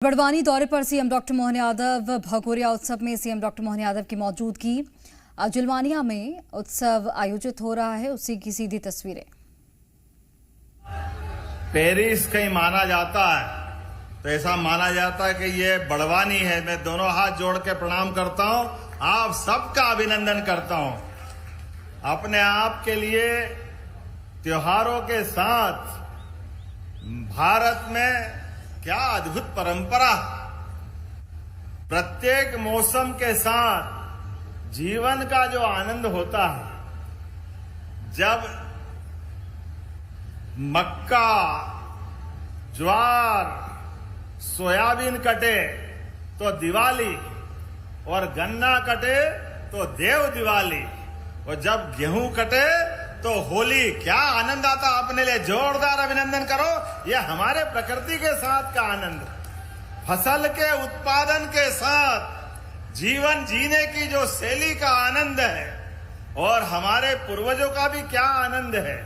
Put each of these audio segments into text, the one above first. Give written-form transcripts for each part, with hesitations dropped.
बड़वानी दौरे पर CM doctor Mohan Yadav. Bhagoria उत्सव में सीएम डॉक्टर मोहन यादव की मौजूदगी। जुलवानिया में उत्सव आयोजित हो रहा है, उसी की सीधी तस्वीरें। पेरिस कहीं माना जाता है तो ऐसा माना जाता है कि ये बड़वानी है। मैं दोनों हाथ जोड़ के प्रणाम करता हूं, आप सबका अभिनंदन करता हूं। अपने आप के लिए त्योहारों के साथ भारत में क्या अद्भुत परंपरा। प्रत्येक मौसम के साथ जीवन का जो आनंद होता है, जब मक्का, ज्वार, सोयाबीन कटे तो दिवाली, और गन्ना कटे तो देव दिवाली, और जब गेहूं कटे तो होली। क्या आनंद आता अपने लिए, जोरदार अभिनंदन करो। यह हमारे प्रकृति के साथ का आनंद, फसल के उत्पादन के साथ जीवन जीने की जो शैली का आनंद है, और हमारे पूर्वजों का भी क्या आनंद है,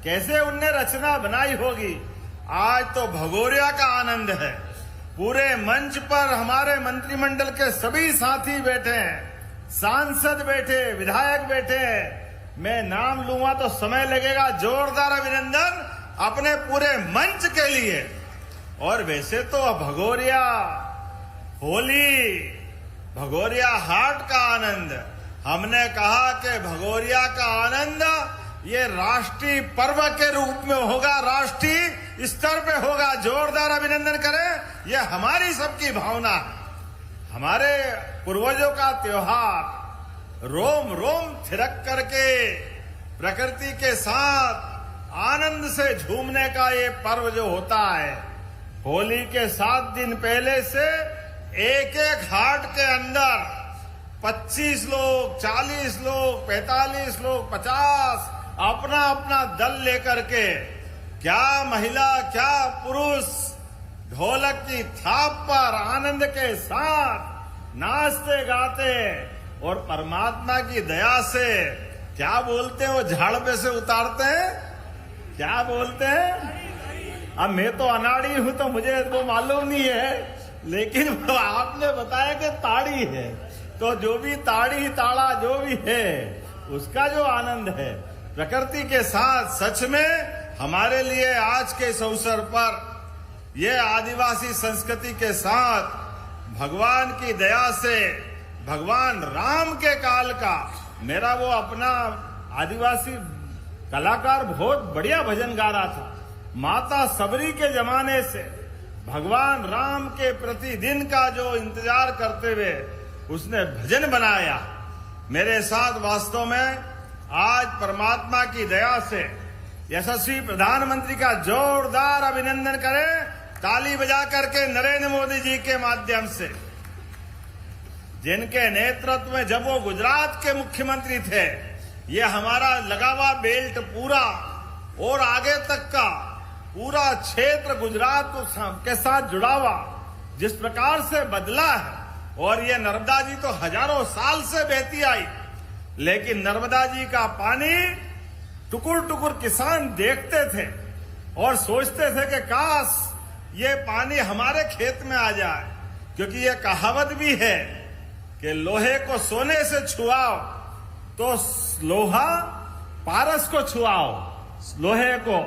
कैसे उनने रचना बनाई होगी। आज तो भगोरिया का आनंद है। पूरे मंच पर हमारे मंत्रिमंडल के सभी साथी बैठे हैं, सांसद बैठे, विधायक बैठे हैं। मैं नाम लूंगा तो समय लगेगा। जोरदार अभिनंदन अपने पूरे मंच के लिए। और वैसे तो भगोरिया होली, भगोरिया हाट का आनंद, हमने कहा कि भगोरिया का आनंद ये राष्ट्रीय पर्व के रूप में होगा, राष्ट्रीय स्तर पे होगा। जोरदार अभिनंदन करें, ये हमारी सबकी भावना है। हमारे पूर्वजों का त्योहार, रोम रोम थिरक करके प्रकृति के साथ आनंद से झूमने का ये पर्व जो होता है। होली के 7 दिन पहले से एक एक हाट के अंदर 25 लोग, 40 लोग, 45 लोग, 50 अपना अपना दल लेकर के, क्या महिला क्या पुरुष, ढोलक की थाप पर आनंद के साथ नाचते गाते, और परमात्मा की दया से क्या बोलते हैं, वो झाड़ पे से उतारते हैं, क्या बोलते हैं। अब मैं तो अनाड़ी हूं तो मुझे वो मालूम नहीं है, लेकिन आपने बताया कि ताड़ी है, तो जो भी ताड़ी ताड़ा जो भी है, उसका जो आनंद है प्रकृति के साथ, सच में हमारे लिए आज के इस अवसर पर ये आदिवासी संस्कृति के साथ भगवान की दया से, भगवान राम के काल का, मेरा वो अपना आदिवासी कलाकार बहुत बढ़िया भजन गा रहा था। माता सबरी के जमाने से भगवान राम के प्रतिदिन का जो इंतजार करते हुए उसने भजन बनाया। मेरे साथ वास्तव में आज परमात्मा की दया से यशस्वी प्रधानमंत्री का जोरदार अभिनंदन करें, ताली बजा करके, नरेंद्र मोदी जी के माध्यम से, जिनके नेतृत्व में जब वो गुजरात के मुख्यमंत्री थे, ये हमारा लगा हुआ बेल्ट पूरा और आगे तक का पूरा क्षेत्र गुजरात के साथ जुड़ा हुआ जिस प्रकार से बदला है। और ये नर्मदा जी तो हजारों साल से बहती आई, लेकिन नर्मदा जी का पानी टुकुर टुकुर किसान देखते थे और सोचते थे कि काश ये पानी हमारे खेत में आ जाए, क्योंकि ये कहावत भी है कि लोहे को सोने से छुआओ तो लोहा पारस को छुआओ लोहे को,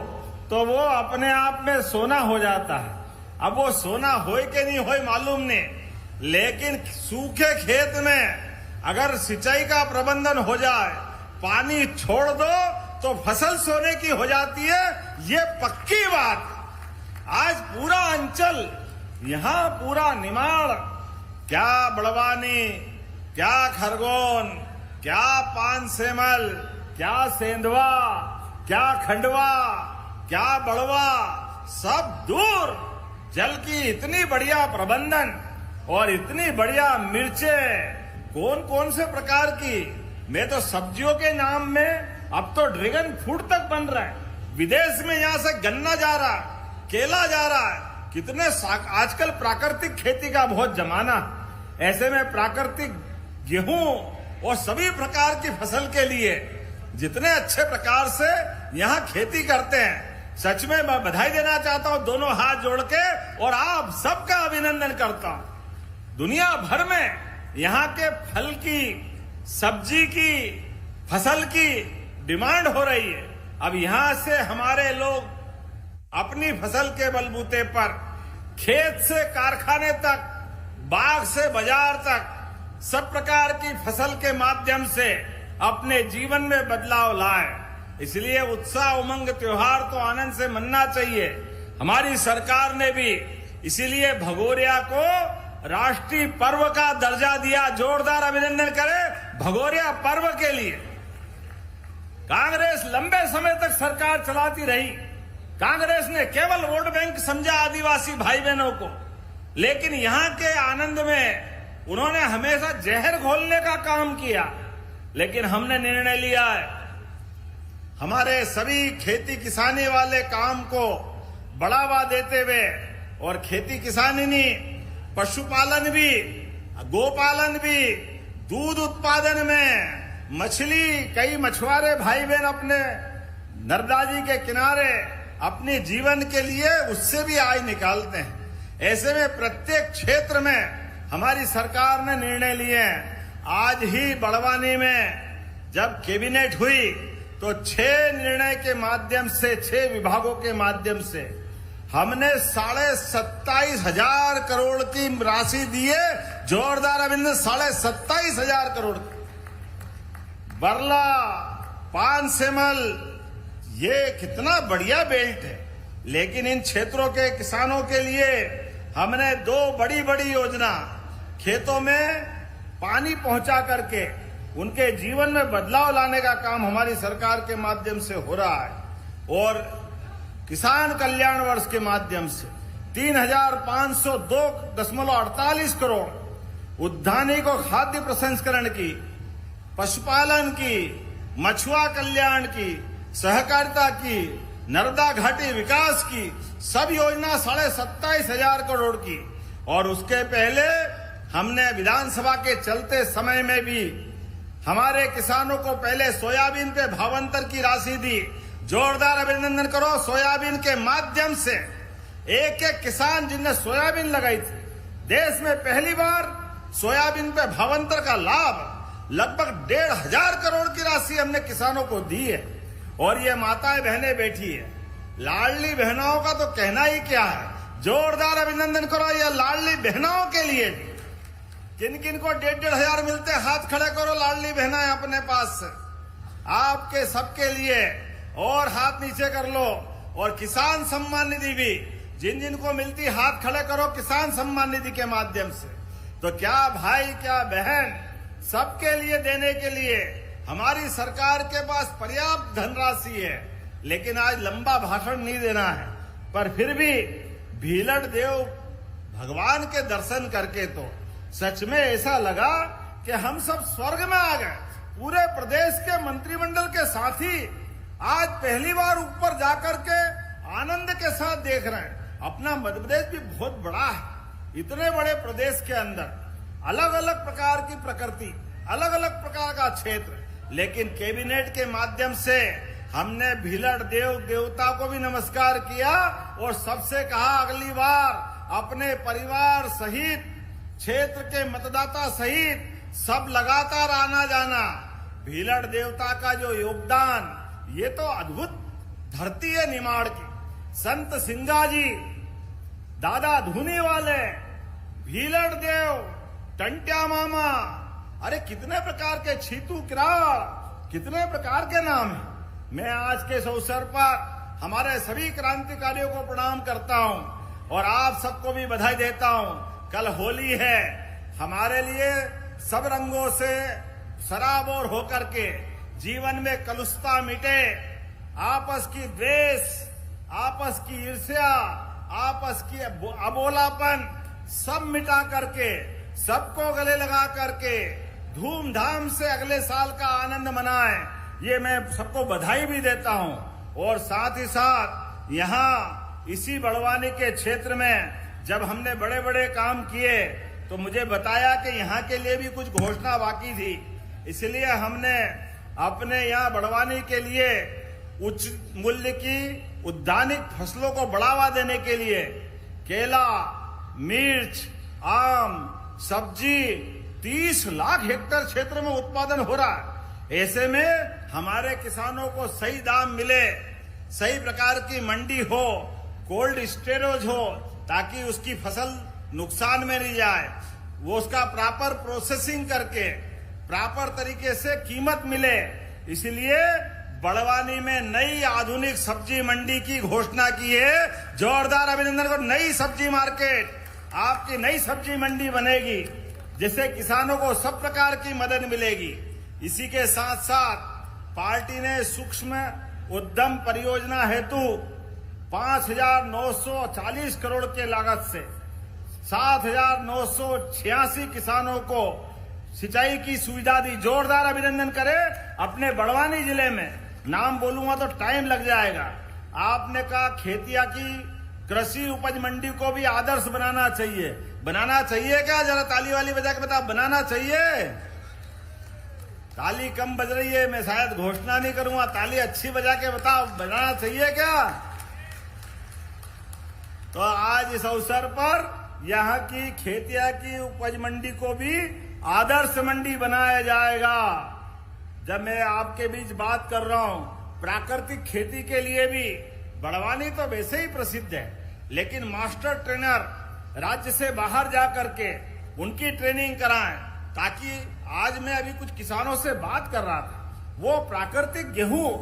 तो वो अपने आप में सोना हो जाता है। अब वो सोना होए कि नहीं होए मालूम नहीं, लेकिन सूखे खेत में अगर सिंचाई का प्रबंधन हो जाए, पानी छोड़ दो तो फसल सोने की हो जाती है। ये पक्की बात। आज पूरा अंचल, यहाँ पूरा निमाड़, क्या बड़वानी, क्या खरगोन, क्या पानसेमल, क्या सेंधवा, क्या खंडवा, क्या बड़वा, सब दूर जल की इतनी बढ़िया प्रबंधन और इतनी बढ़िया मिर्चें, कौन कौन से प्रकार की। मैं तो सब्जियों के नाम में अब तो ड्रैगन फ्रूट तक बन रहा है, विदेश में यहाँ से गन्ना जा रहा है, केला जा रहा है। कितने आजकल प्राकृतिक खेती का बहुत जमाना, ऐसे में प्राकृतिक गेहूं और सभी प्रकार की फसल के लिए जितने अच्छे प्रकार से यहाँ खेती करते हैं, सच में मैं बधाई देना चाहता हूं दोनों हाथ जोड़ के और आप सबका अभिनंदन करता हूं। दुनिया भर में यहाँ के फल की, सब्जी की, फसल की डिमांड हो रही है। अब यहां से हमारे लोग अपनी फसल के बलबूते पर खेत से कारखाने तक, बाग से बाजार तक सब प्रकार की फसल के माध्यम से अपने जीवन में बदलाव लाए। इसलिए उत्साह, उमंग, त्योहार तो आनंद से मनना चाहिए। हमारी सरकार ने भी इसीलिए भगोरिया को राष्ट्रीय पर्व का दर्जा दिया। जोरदार अभिनंदन करें भगोरिया पर्व के लिए। कांग्रेस लंबे समय तक सरकार चलाती रही। कांग्रेस ने केवल वोट बैंक समझा आदिवासी भाई बहनों को, लेकिन यहां के आनंद में उन्होंने हमेशा जहर घोलने का काम किया। लेकिन हमने निर्णय लिया है, हमारे सभी खेती किसानी वाले काम को बढ़ावा देते हुए, और खेती किसानी नहीं, पशुपालन भी, गोपालन भी, दूध उत्पादन में, मछली, कई मछुआरे भाई बहन अपने नर्मदा जी के किनारे अपने जीवन के लिए उससे भी आय निकालते हैं। ऐसे में प्रत्येक क्षेत्र में हमारी सरकार ने निर्णय लिए हैं। आज ही बड़वानी में जब कैबिनेट हुई तो 6 निर्णय के माध्यम से, 6 विभागों के माध्यम से हमने 27,500 करोड़ की राशि दी है। जोरदार अभिनंदन। 27,500 करोड़। बरला, पानसेमल, ये कितना बढ़िया बेल्ट है। लेकिन इन क्षेत्रों के किसानों के लिए हमने 2 बड़ी बड़ी योजना, खेतों में पानी पहुंचा करके उनके जीवन में बदलाव लाने का काम हमारी सरकार के माध्यम से हो रहा है। और किसान कल्याण वर्ष के माध्यम से 3,502.48 करोड़, उद्यानिकी को खाद्य प्रसंस्करण की, पशुपालन की, मछुआ कल्याण की, सहकारिता की, नर्मदा घाटी विकास की, सब योजना 27,500 करोड़ की। और उसके पहले हमने विधानसभा के चलते समय में भी हमारे किसानों को पहले सोयाबीन पे भावांतर की राशि दी। जोरदार अभिनंदन करो। सोयाबीन के माध्यम से एक एक किसान जिनने सोयाबीन लगाई थी, देश में पहली बार सोयाबीन पे भावांतर का लाभ लगभग 1,500 करोड़ की राशि हमने किसानों को दी है। और ये माताएं बहनें बैठी है, लाडली बहनों का तो कहना ही क्या है। जोरदार अभिनंदन करो ये लाडली बहनों के लिए। किन किन को 1,500 मिलते, हाथ खड़े करो। लाडली बहनाएं अपने पास से आपके सबके लिए, और हाथ नीचे कर लो। और किसान सम्मान निधि भी जिन जिन को मिलती, हाथ खड़े करो किसान सम्मान निधि के माध्यम से। तो क्या भाई, क्या बहन, सबके लिए देने के लिए हमारी सरकार के पास पर्याप्त धनराशि है। लेकिन आज लंबा भाषण नहीं देना है, पर फिर भी भीलड़ देव भगवान के दर्शन करके तो सच में ऐसा लगा कि हम सब स्वर्ग में आ गए। पूरे प्रदेश के मंत्रिमंडल के साथी आज पहली बार ऊपर जाकर के आनंद के साथ देख रहे हैं। अपना मध्य प्रदेश भी बहुत बड़ा है। इतने बड़े प्रदेश के अंदर अलग अलग प्रकार की प्रकृति, अलग अलग प्रकार का क्षेत्र, लेकिन कैबिनेट के माध्यम से हमने भीलड़ देव देवता को भी नमस्कार किया और सबसे कहा अगली बार अपने परिवार सहित, क्षेत्र के मतदाता सहित सब लगातार आना जाना। भीलड़ देवता का जो योगदान, ये तो अद्भुत धरती है निमाड़ की। संत सिंगा जी, दादा धूनी वाले, भीलड़ देव, टंट्या मामा, अरे कितने प्रकार के, छीतू किराड़, कितने प्रकार के नाम हैं। मैं आज के इस अवसर पर हमारे सभी क्रांतिकारियों को प्रणाम करता हूं और आप सबको भी बधाई देता हूं। कल होली है, हमारे लिए सब रंगों से सराबोर होकर के जीवन में कलुषता मिटे, आपस की द्वेष, आपस की ईर्ष्या, आपस की अबोलापन सब मिटा करके, सबको गले लगा करके धूमधाम से अगले साल का आनंद मनाएं। ये मैं सबको बधाई भी देता हूं। और साथ ही साथ यहाँ इसी बड़वानी के क्षेत्र में जब हमने बड़े बड़े काम किए तो मुझे बताया कि यहाँ के लिए भी कुछ घोषणा बाकी थी। इसलिए हमने अपने यहाँ बड़वानी के लिए उच्च मूल्य की उद्यानिक फसलों को बढ़ावा देने के लिए केला, मिर्च, आम, सब्जी 30 लाख हेक्टेयर क्षेत्र में उत्पादन हो रहा है। ऐसे में हमारे किसानों को सही दाम मिले, सही प्रकार की मंडी हो, कोल्ड स्टोरेज हो, ताकि उसकी फसल नुकसान में नहीं जाए, वो उसका प्रॉपर प्रोसेसिंग करके प्रॉपर तरीके से कीमत मिले। इसलिए बड़वानी में नई आधुनिक सब्जी मंडी की घोषणा की है। जोरदार अभिनंदन को। नई सब्जी मार्केट, आपकी नई सब्जी मंडी बनेगी, जिससे किसानों को सब प्रकार की मदद मिलेगी। इसी के साथ साथ पार्टी ने सूक्ष्म उद्यम परियोजना हेतु 5,940 करोड़ के लागत से 7,986 किसानों को सिंचाई की सुविधा दी। जोरदार अभिनंदन करें। अपने बड़वानी जिले में नाम बोलूंगा तो टाइम लग जाएगा। आपने कहा खेतिया की कृषि उपज मंडी को भी आदर्श बनाना चाहिए। बनाना चाहिए क्या? जरा ताली वाली बजा के बताओ, बनाना चाहिए? ताली कम बज रही है, मैं शायद घोषणा नहीं करूंगा। ताली अच्छी बजा के बताओ, बनाना चाहिए क्या? तो आज इस अवसर पर यहाँ की खेतिया की उपज मंडी को भी आदर्श मंडी बनाया जाएगा। जब मैं आपके बीच बात कर रहा हूं, प्राकृतिक खेती के लिए भी बड़वानी तो वैसे ही प्रसिद्ध है, लेकिन मास्टर ट्रेनर राज्य से बाहर जाकर के उनकी ट्रेनिंग कराएं, ताकि आज मैं अभी कुछ किसानों से बात कर रहा था, वो प्राकृतिक गेहूं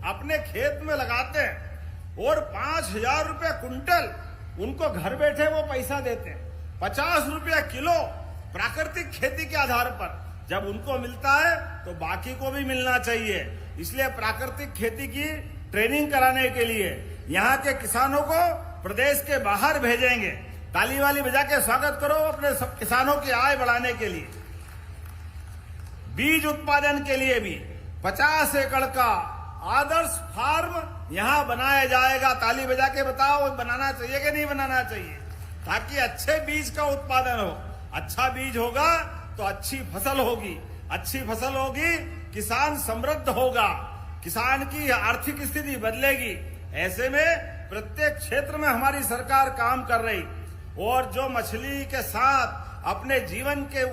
अपने खेत में लगाते हैं और 5,000 रुपये कुंटल उनको घर बैठे वो पैसा देते हैं। 50 रुपया किलो प्राकृतिक खेती के आधार पर जब उनको मिलता है तो बाकी को भी मिलना चाहिए। इसलिए प्राकृतिक खेती की ट्रेनिंग कराने के लिए यहाँ के किसानों को प्रदेश के बाहर भेजेंगे। ताली वाली बजा के स्वागत करो अपने सब किसानों की आय बढ़ाने के लिए। बीज उत्पादन के लिए भी 50 एकड़ का आदर्श फार्म यहाँ बनाया जाएगा। ताली बजा के बताओ, बनाना चाहिए कि नहीं बनाना चाहिए? ताकि अच्छे बीज का उत्पादन हो। अच्छा बीज होगा तो अच्छी फसल होगी, अच्छी फसल होगी, किसान समृद्ध होगा, किसान की आर्थिक स्थिति बदलेगी। ऐसे में प्रत्येक क्षेत्र में हमारी सरकार काम कर रही, और जो मछली के साथ अपने जीवन के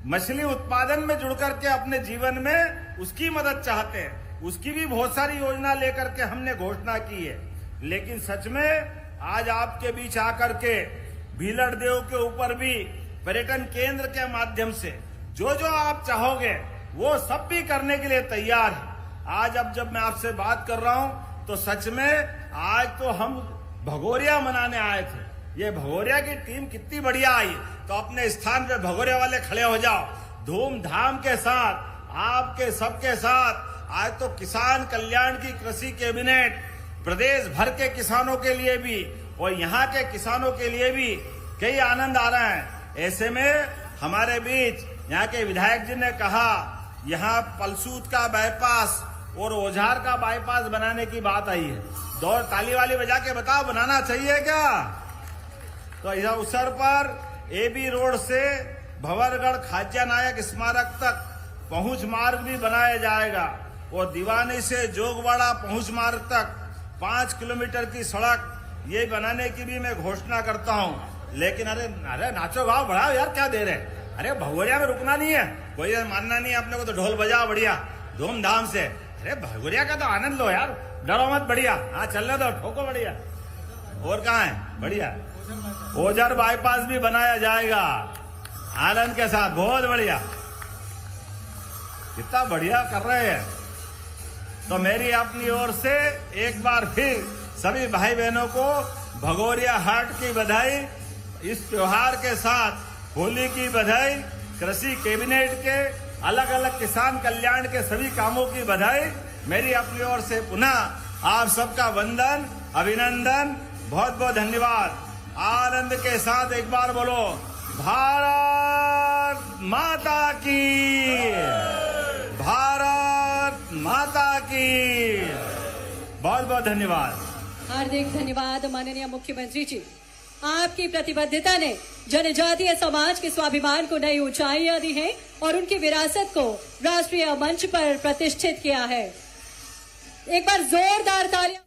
मछली उत्पादन में जुड़कर के अपने जीवन में उसकी मदद चाहते हैं, उसकी भी बहुत सारी योजना लेकर के हमने घोषणा की है। लेकिन सच में आज आपके बीच आकर के भीलड़ देव के ऊपर भी पर्यटन केंद्र के माध्यम से जो आप चाहोगे वो सब भी करने के लिए तैयार है। आज अब जब मैं आपसे बात कर रहा हूं तो सच में आज तो हम भगोरिया मनाने आए थे। ये भगोरिया की टीम कितनी बढ़िया आई, तो अपने स्थान पे भगोरिया वाले खड़े हो जाओ। धूमधाम के साथ आपके सबके साथ आज तो किसान कल्याण की कृषि कैबिनेट प्रदेश भर के किसानों के लिए भी और यहाँ के किसानों के लिए भी कई आनंद आ रहा है। ऐसे में हमारे बीच यहाँ के विधायक जी ने कहा यहाँ पलसूत का बाईपास और ओझार का बाईपास बनाने की बात आई है। दौर ताली वाली बजा के बताओ, बनाना चाहिए क्या? तो इस अवसर पर एबी रोड से भंवरगढ़ खाज्या नायक स्मारक तक पहुंच मार्ग भी बनाया जाएगा और दीवानी से जोगवाड़ा पहुंच मार्ग तक 5 किलोमीटर की सड़क ये बनाने की भी मैं घोषणा करता हूं। लेकिन अरे नाचो गाओ बढ़ाओ यार, क्या दे रहे? अरे भगोरिया में रुकना नहीं है, कोई मानना नहीं है अपने को, तो ढोल बजाओ बढ़िया धूमधाम से। अरे भगोरिया का तो आनंद लो यार, डरो मत, बढ़िया। हाँ चलने दो, ठोको बढ़िया। और कहाँ है? बढ़िया ओझर बाईपास भी बनाया जाएगा आनंद के साथ, बहुत बढ़िया। कितना बढ़िया कर रहे हैं। तो मेरी अपनी ओर से एक बार फिर सभी भाई बहनों को भगोरिया हाट की बधाई, इस त्योहार के साथ होली की बधाई, कृषि कैबिनेट के अलग अलग किसान कल्याण के सभी कामों की बधाई। मेरी अपनी ओर से पुनः आप सबका वंदन, अभिनंदन, बहुत बहुत धन्यवाद। आनंद के साथ एक बार बोलो, भारत माता की, भारत माता की। बहुत बहुत धन्यवाद। हार्दिक धन्यवाद माननीय मुख्यमंत्री जी। आपकी प्रतिबद्धता ने जनजातीय समाज के स्वाभिमान को नई ऊंचाइयां दी हैं और उनकी विरासत को राष्ट्रीय मंच पर प्रतिष्ठित किया है। एक बार जोरदार तालियां।